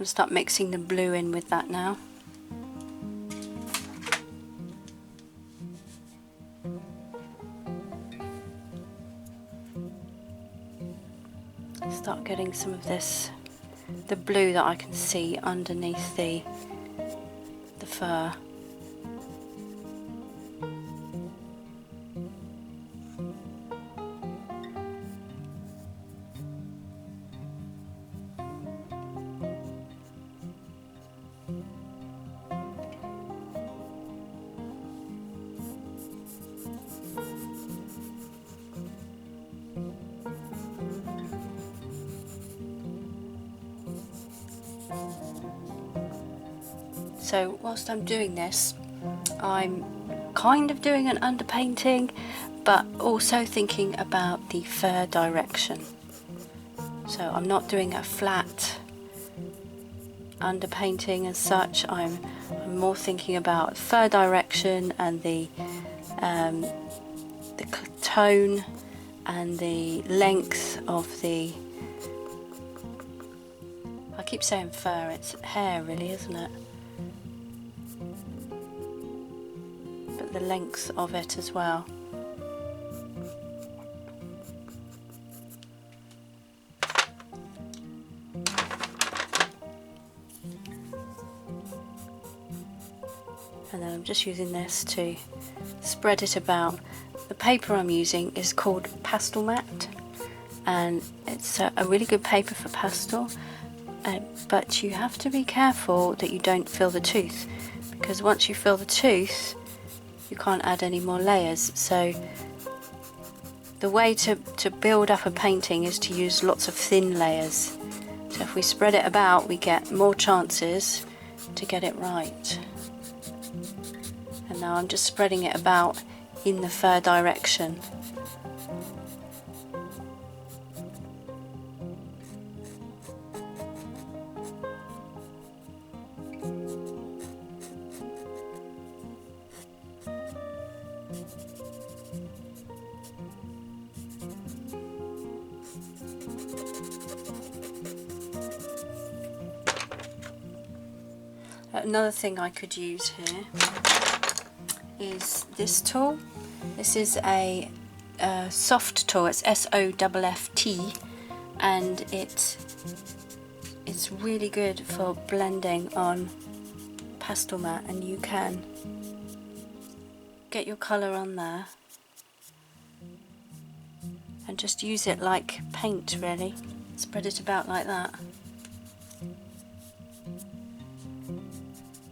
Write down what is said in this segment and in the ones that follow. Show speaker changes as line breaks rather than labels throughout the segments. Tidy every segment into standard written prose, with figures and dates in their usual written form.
to start mixing the blue in with that now. Start getting some of this, the blue that I can see underneath the fur. So whilst I'm doing this, I'm kind of doing an underpainting, but also thinking about the fur direction. So I'm not doing a flat underpainting as such. I'm more thinking about fur direction and the tone and the length of the, I keep saying fur, it's hair really, isn't it? But the length of it as well. And then I'm just using this to spread it about. The paper I'm using is called Pastel Matte, and it's a really good paper for pastel, but you have to be careful that you don't fill the tooth, because once you fill the tooth you can't add any more layers. So the way to build up a painting is to use lots of thin layers. So if we spread it about, we get more chances to get it right. And now I'm just spreading it about in the fur direction. Another thing I could use here is this tool. This is a soft tool. It's SOFFT, and it's really good for blending on pastel matte, and you can get your colour on there and just use it like paint really. Spread it about like that.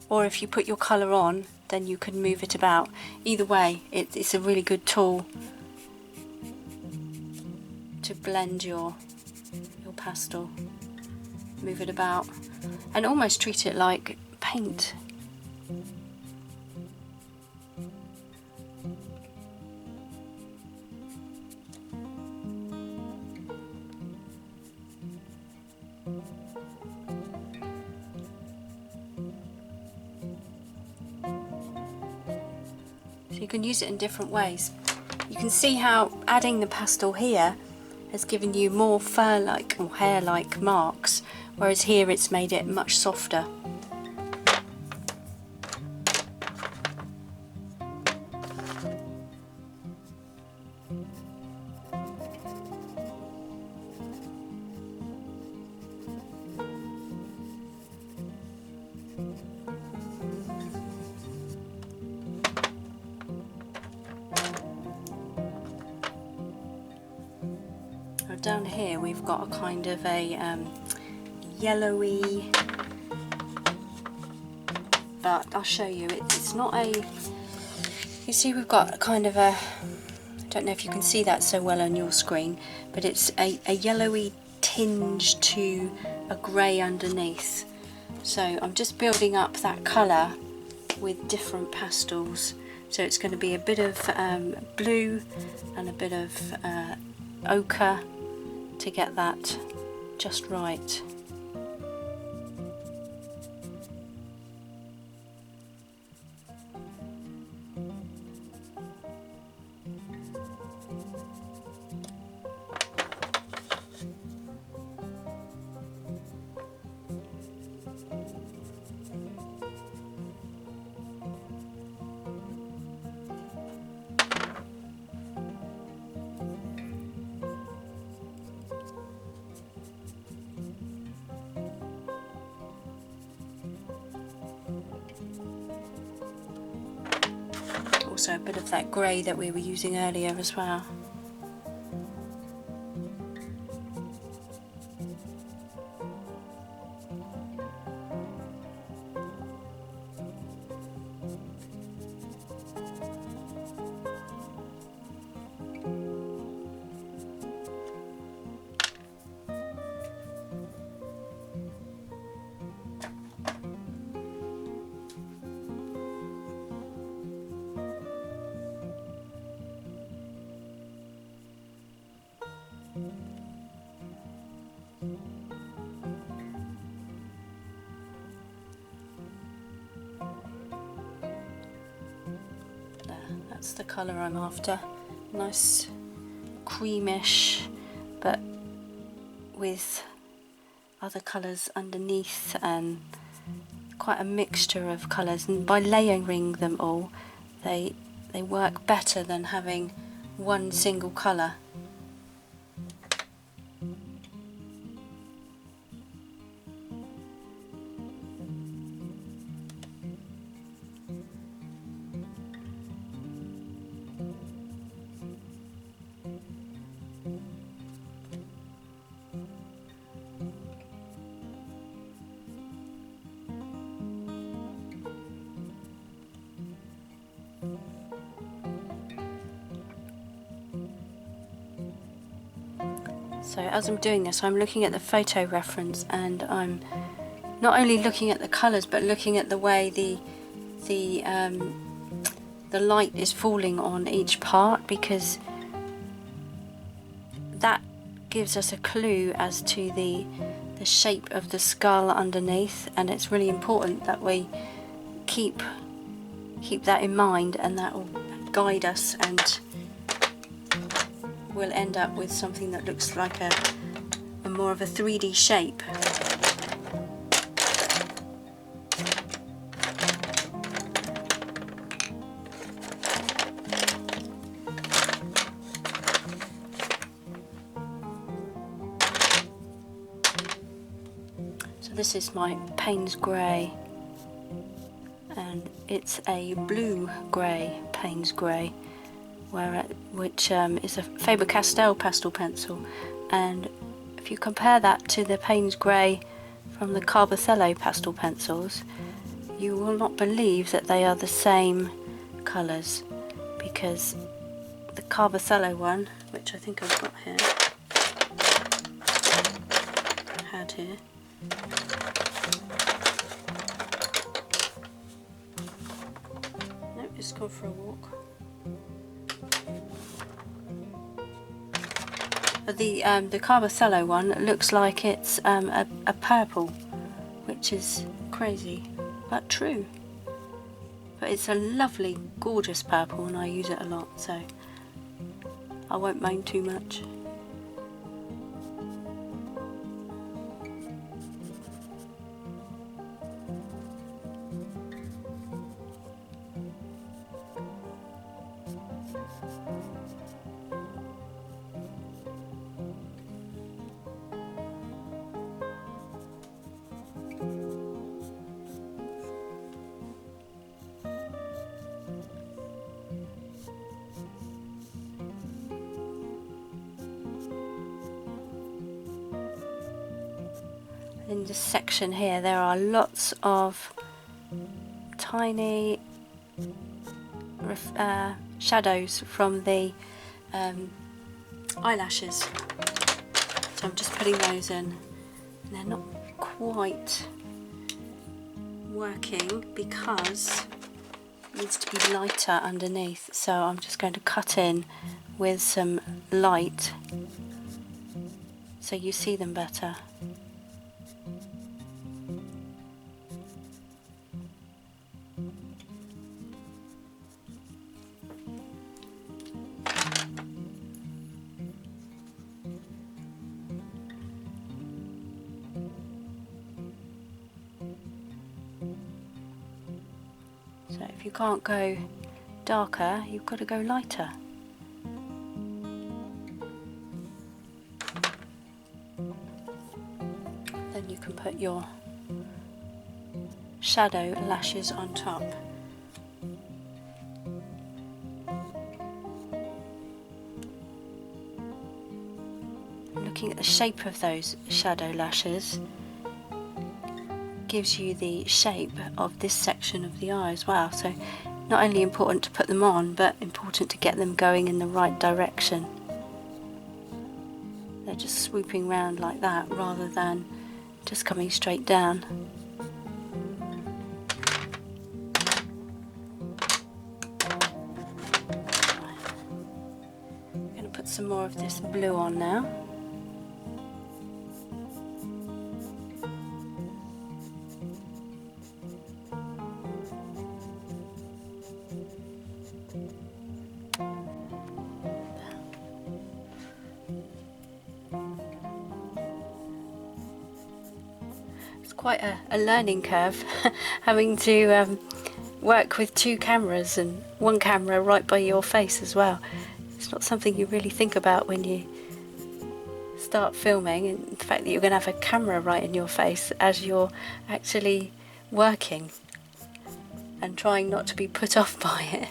Or if you put your colour on, then you can move it about. Either way, it's a really good tool to blend your pastel. Move it about and almost treat it like paint. So you can use it in different ways. You can see how adding the pastel here has given you more fur-like or hair-like marks, whereas here it's made it much softer. Down here we've got a kind of a yellowy, but I'll show you, it's not a, you see we've got a kind of a, I don't know if you can see that so well on your screen, but it's a yellowy tinge to a grey underneath. So I'm just building up that colour with different pastels. So it's going to be a bit of blue and a bit of ochre to get that just right. also a bit of that grey that we were using earlier as well. That's the colour I'm after. Nice creamish, but with other colours underneath, and quite a mixture of colours. And by layering them all, they work better than having one single colour. So as I'm doing this, I'm looking at the photo reference, and I'm not only looking at the colours, but looking at the way the light is falling on each part, because that gives us a clue as to the shape of the skull underneath, and it's really important that we keep that in mind, and that will guide us, and we'll end up with something that looks like a more of a 3D shape. So this is my Payne's Grey, and it's a blue grey Payne's Grey, which is a Faber-Castell pastel pencil, and if you compare that to the Payne's Grey from the Carbothello pastel pencils, you will not believe that they are the same colours, because the Carbothello one, which I think I've got here, had here, nope, it's gone for a walk. The Carbothello one looks like it's a purple, which is crazy, but true. But it's a lovely, gorgeous purple, and I use it a lot, so I won't moan too much. In this section here, there are lots of tiny shadows from the eyelashes. So I'm just putting those in. They're not quite working because it needs to be lighter underneath. So I'm just going to cut in with some light so you see them better. So if you can't go darker, you've got to go lighter. Then you can put your shadow lashes on top. looking at the shape of those shadow lashes gives you the shape of this section of the eye as well. So not only important to put them on, but important to get them going in the right direction. They're just swooping round like that rather than just coming straight down. I'm going to put some more of this blue on now. Quite a learning curve having to work with two cameras and one camera right by your face as well. It's not something you really think about when you start filming, and the fact that you're going to have a camera right in your face as you're actually working and trying not to be put off by it.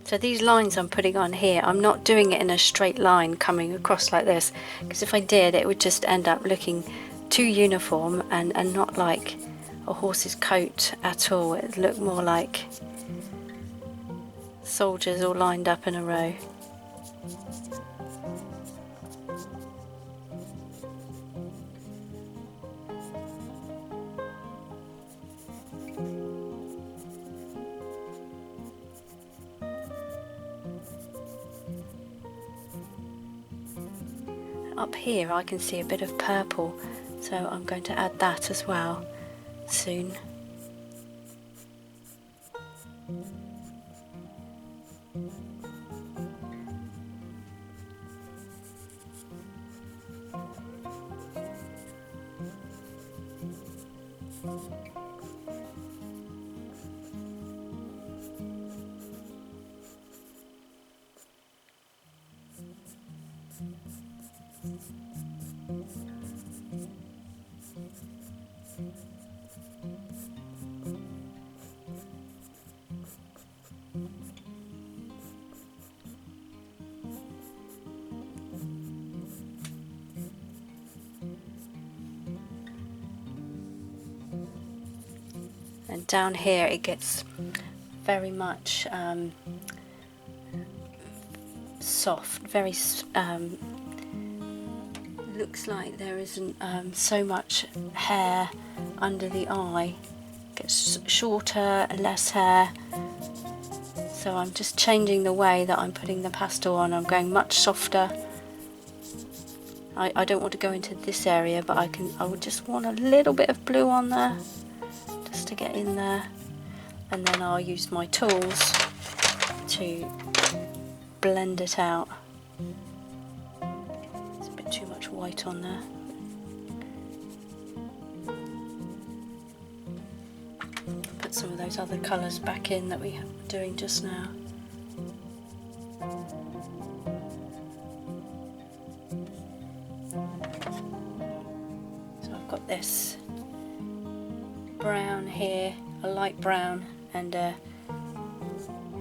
So these lines I'm putting on here, I'm not doing it in a straight line coming across like this, because if I did it would just end up looking too uniform and not like a horse's coat at all. It would look more like soldiers all lined up in a row. Up here I can see a bit of purple, so I'm going to add that as well soon. And down here it gets very much soft, very looks like there isn't so much hair under the eye. It gets shorter, less hair. So I'm just changing the way that I'm putting the pastel on. I'm going much softer. I don't want to go into this area, but I would just want a little bit of blue on there just to get in there, and then I'll use my tools to blend it out. There's a bit too much white on there. Put some of those other colours back in that we were doing just now. So I've got this brown here, a light brown, and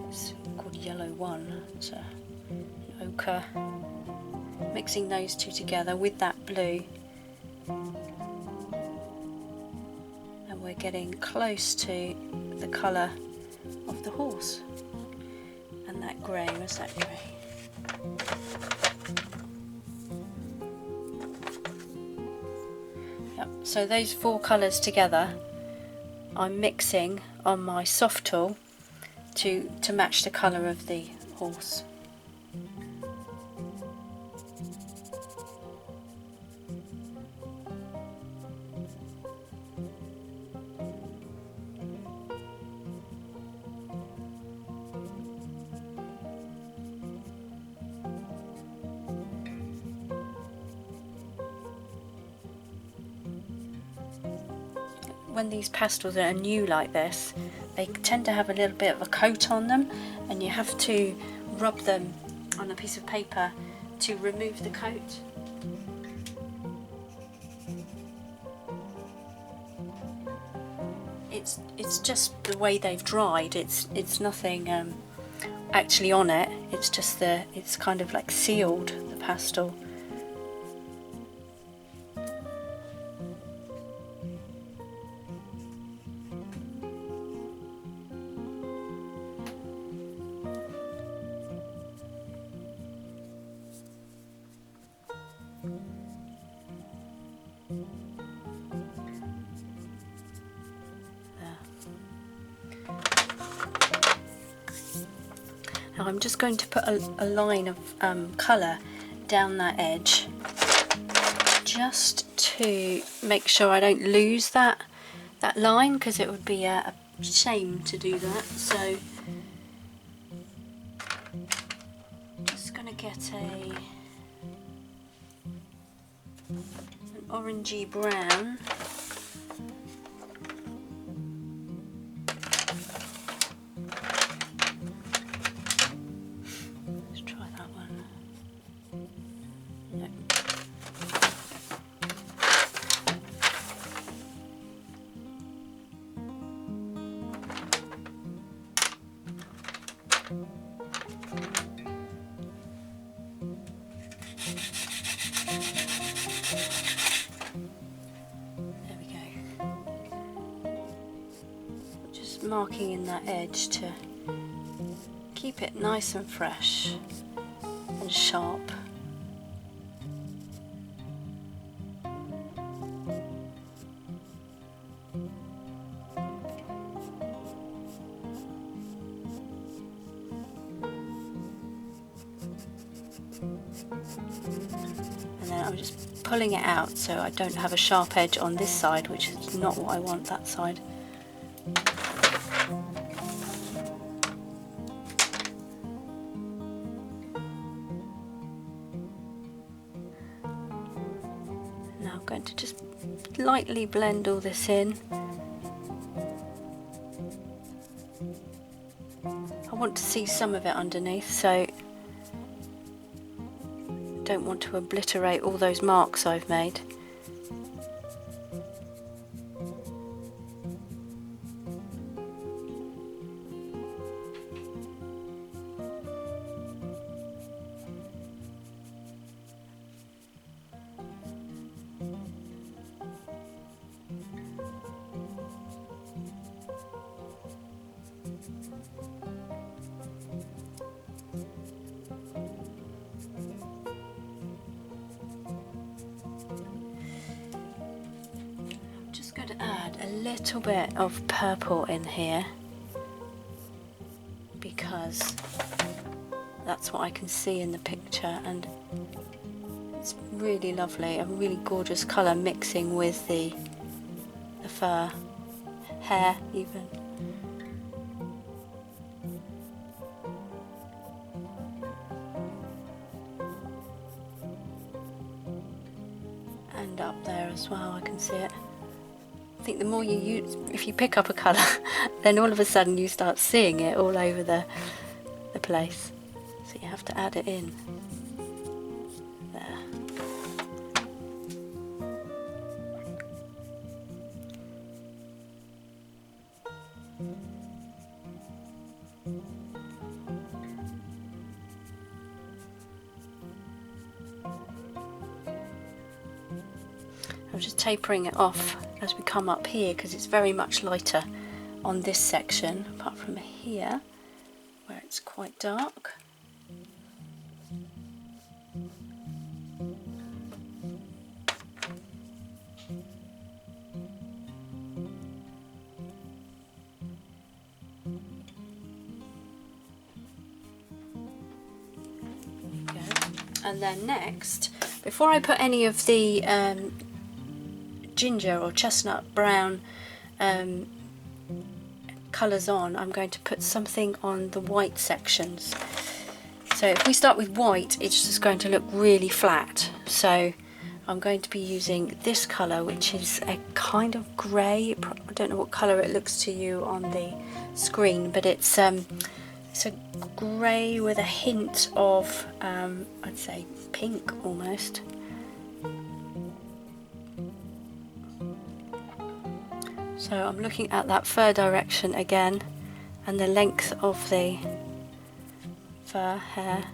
it's called yellow one, it's an ochre. Mixing those two together with that blue, and we're getting close to the colour of the horse. And that grey, where's that grey? Yep, so those four colours together I'm mixing on my soft tool to match the colour of the horse. When these pastels are new like this, they tend to have a little bit of a coat on them, and you have to rub them on a piece of paper to remove the coat. It's just the way they've dried. It's nothing actually on it. It's just it's kind of like sealed, the pastel. Now I'm just going to put a line of colour down that edge, just to make sure I don't lose that line, because it would be a shame to do that. So I'm just going to get an orangey brown. Marking in that edge to keep it nice and fresh and sharp. And then I'm just pulling it out so I don't have a sharp edge on this side, which is not what I want, that side. Going to just lightly blend all this in. I want to see some of it underneath, so I don't want to obliterate all those marks I've made. To add a little bit of purple in here, because that's what I can see in the picture, and it's really lovely, a really gorgeous colour mixing with the fur, hair even. And up there as well, I can see it. I think the more you use, if you pick up a colour, then all of a sudden you start seeing it all over the place. So you have to add it in. There. I'm just tapering it off as we come up here, because it's very much lighter on this section, apart from here where it's quite dark. There we go. And then next, before I put any of the ginger or chestnut brown colours on, I'm going to put something on the white sections. So if we start with white, it's just going to look really flat. So I'm going to be using this colour, which is a kind of grey. I don't know what colour it looks to you on the screen, but it's It's a grey with a hint of, I'd say, pink almost. So I'm looking at that fur direction again, and the length of the fur hair.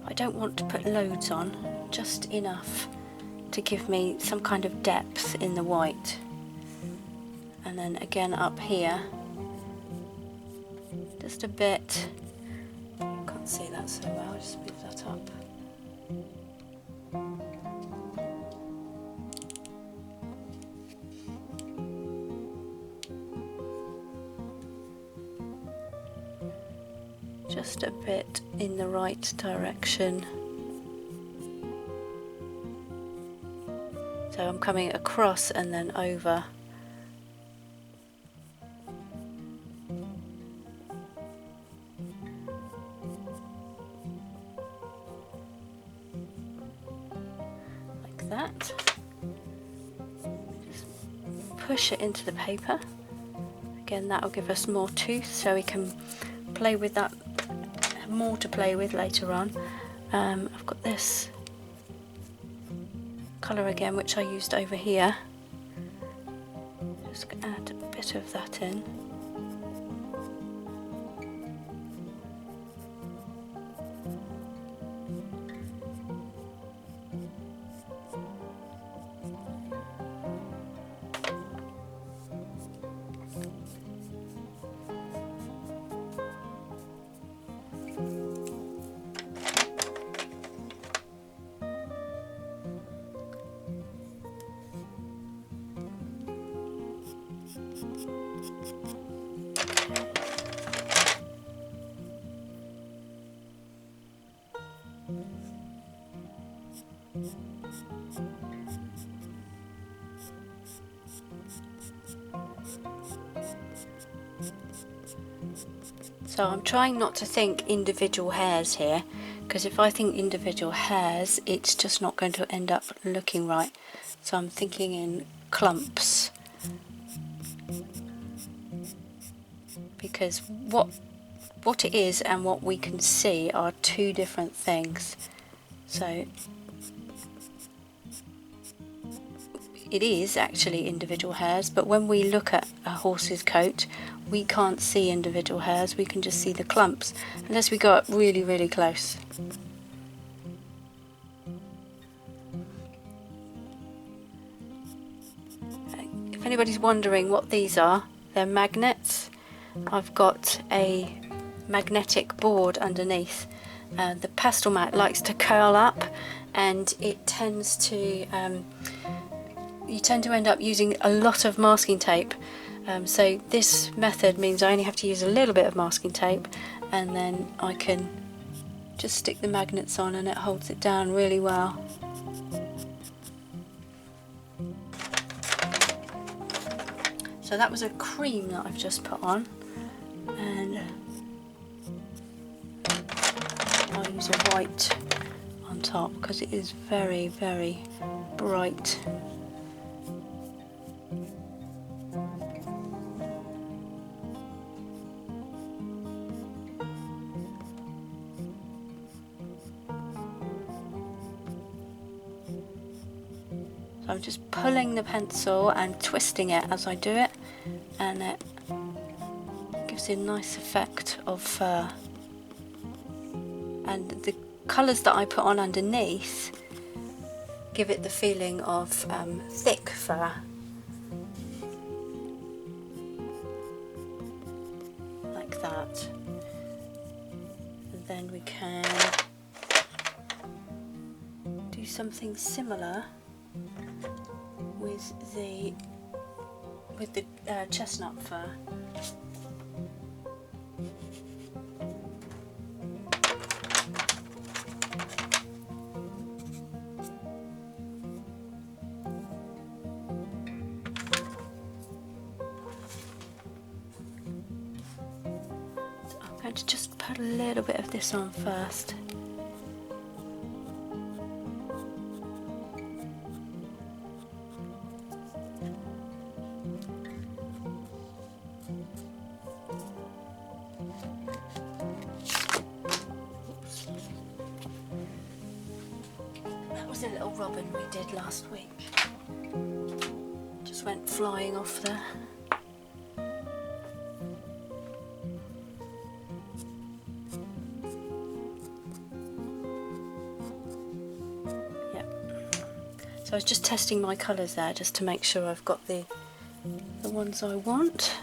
I don't want to put loads on, just enough to give me some kind of depth in the white. And then again up here, just a bit. Can't see that so well, I'll just move that up. Just a bit in the right direction. So I'm coming across and then over. Like that. Just push it into the paper. Again, that will give us more tooth, so we can play with that, more to play with later on. I've got this colour again, which I used over here. Just add a bit of that in. So I'm trying not to think individual hairs here, because if I think individual hairs, it's just not going to end up looking right. So I'm thinking in clumps, because what it is and what we can see are two different things. So it is actually individual hairs, but when we look at a horse's coat, we can't see individual hairs, we can just see the clumps, unless we go up really, really close. If anybody's wondering what these are, they're magnets. I've got a magnetic board underneath. The pastel mat likes to curl up, and it tends to you tend to end up using a lot of masking tape. So this method means I only have to use a little bit of masking tape, and then I can just stick the magnets on and it holds it down really well. So that was a cream that I've just put on, and I'll use a white on top because it is very, very bright. So I'm just pulling the pencil and twisting it as I do it, and it gives it a nice effect of fur. And the colours that I put on underneath give it the feeling of thick fur. Like that. And then we can do something similar with the chestnut fur. going to just put a little bit of this on first. That was a little robin we did last week. Just went flying off there. So I was just testing my colours there just to make sure I've got the ones I want.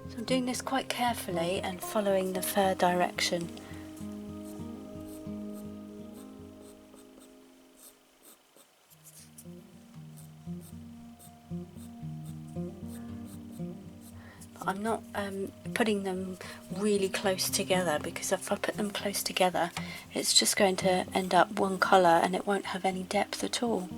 So I'm doing this quite carefully and following the fair direction. I'm not putting them really close together, because if I put them close together it's just going to end up one colour and it won't have any depth at all.